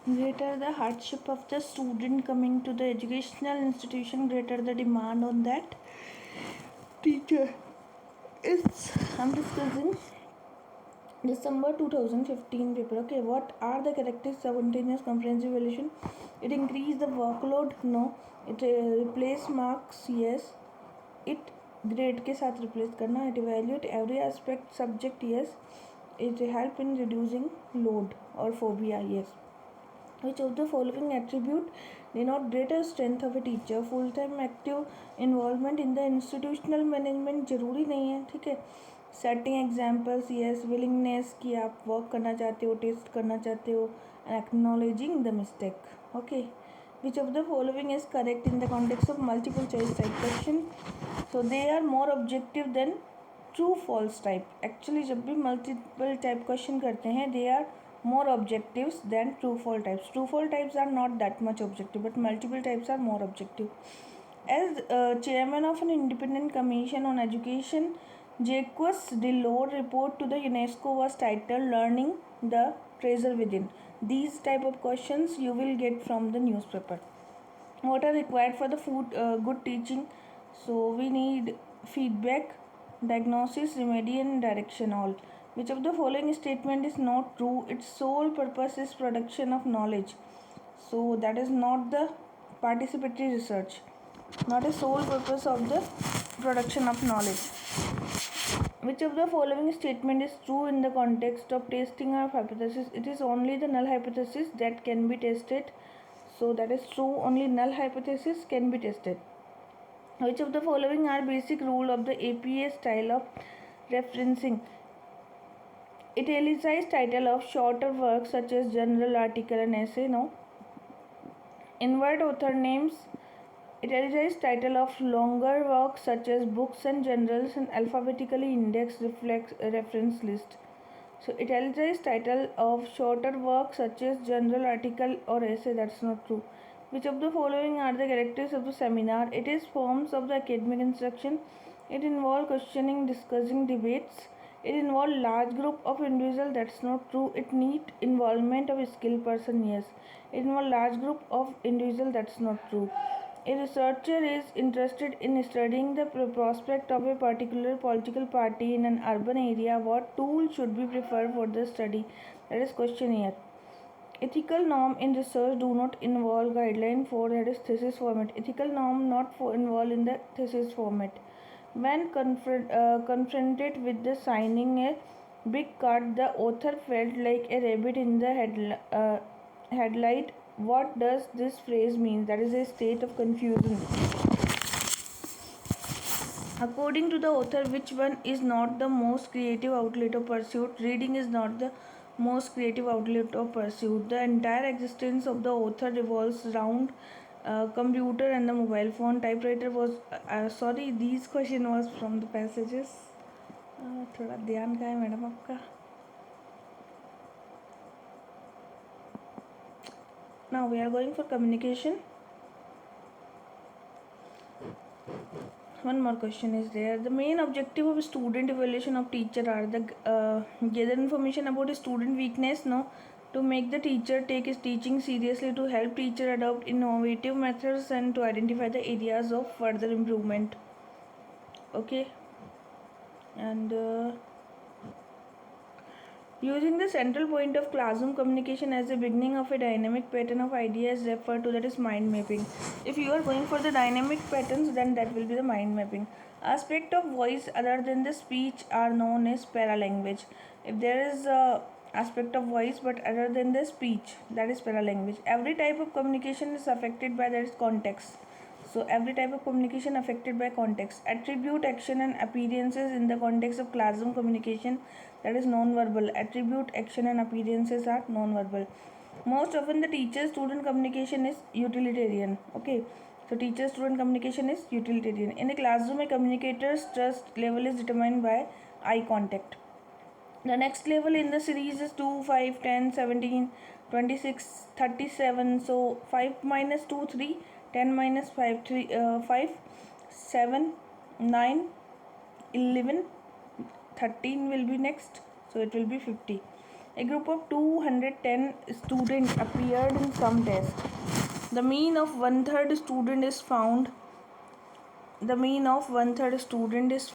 Greater the hardship of the student coming to the educational institution, greater the demand on that teacher. I'm discussing December 2015 paper. Okay, what are the characteristics of continuous comprehensive evaluation? It increase the workload? No. It replace marks? Yes. It grade के साथ replace करना. It evaluate every aspect subject? Yes. It help in reducing load or phobia? Yes. Which of the following attribute denote greater strength of a teacher? Full time active involvement in the institutional management जरूरी नहीं है, ठीक है. Setting examples, yes. Willingness कि आप work करना चाहते हो, टेस्ट करना चाहते हो. Acknowledging the mistake. Okay. Which of the following is correct in the context of multiple choice type question? So they are more objective than true false type. Actually जब भी मल्टीपल टाइप क्वेश्चन करते हैं, they are more objectives than true false types. True false types are not that much objective, but multiple types are more objective. As chairman of an independent commission on education, Jacques Delors report to the UNESCO was titled "Learning the Treasure Within." These type of questions you will get from the newspaper. What are required for the good teaching? So we need feedback, diagnosis, remedy, and direction. All. Which of the following statement is not true? Its sole purpose is production of knowledge. So that is not the participatory research. Not a sole purpose of the production of knowledge. Which of the following statement is true in the context of testing of hypothesis? It is only the null hypothesis that can be tested. So that is true. Only null hypothesis can be tested. Which of the following are basic rule of the APA style of referencing? Italicized title of shorter works such as general, article, and essay. No. Invert author names. Italicized title of longer works such as books and journals and alphabetically indexed reference list. So italicized title of shorter works such as general, article, or essay. That's not true. Which of the following are the characteristics of the seminar? It is forms of the academic instruction. It involves questioning, discussing, debates. It involves large group of individuals. That's not true. It need involvement of a skilled person. Yes. It involves large group of individuals. That's not true. A researcher is interested in studying the prospect of a particular political party in an urban area. What tool should be preferred for the study? That is question here. Ethical norm in research do not involve guideline for that is thesis format. Ethical norm not involved in the thesis format. When confronted with the signing a big card, the author felt like a rabbit in the headlight. What does this phrase mean? That is a state of confusion. According to the author, which one is not the most creative outlet of pursuit? Reading is not the most creative outlet of pursuit. The entire existence of the author revolves around computer and the mobile phone. Typewriter was sorry, these question was from the passages. थोड़ा ध्यान का है madam आपका. Now we are going for communication. One more question is there. The main objective of student evaluation of teacher are the gather information about a student weakness. No. To make the teacher take his teaching seriously, to help teacher adopt innovative methods, and to identify the areas of further improvement. Okay. And using the central point of classroom communication as the beginning of a dynamic pattern of ideas referred to, that is mind mapping. If you are going for the dynamic patterns, then that will be the mind mapping. Aspect of voice other than the speech are known as paralanguage. If there is a aspect of voice but other than the speech, that is paralanguage. Every type of communication is affected by that context. So every type of communication affected by context. Attribute, action, and appearances in the context of classroom communication, that is non-verbal. Attribute, action, and appearances are non-verbal. Most often the teacher-student communication is utilitarian. Okay. So teacher-student communication is utilitarian. In the classroom, a communicator's trust level is determined by eye contact. The next level in the series is 2, 5, 10, 17, 26, 37. So 5 minus 2, 3. 10 minus 5, 3, 5, 7, 9, 11, 13 will be next. So it will be 50. A group of 210 students appeared in some test. The mean of one-third student is found. The mean of one-third student is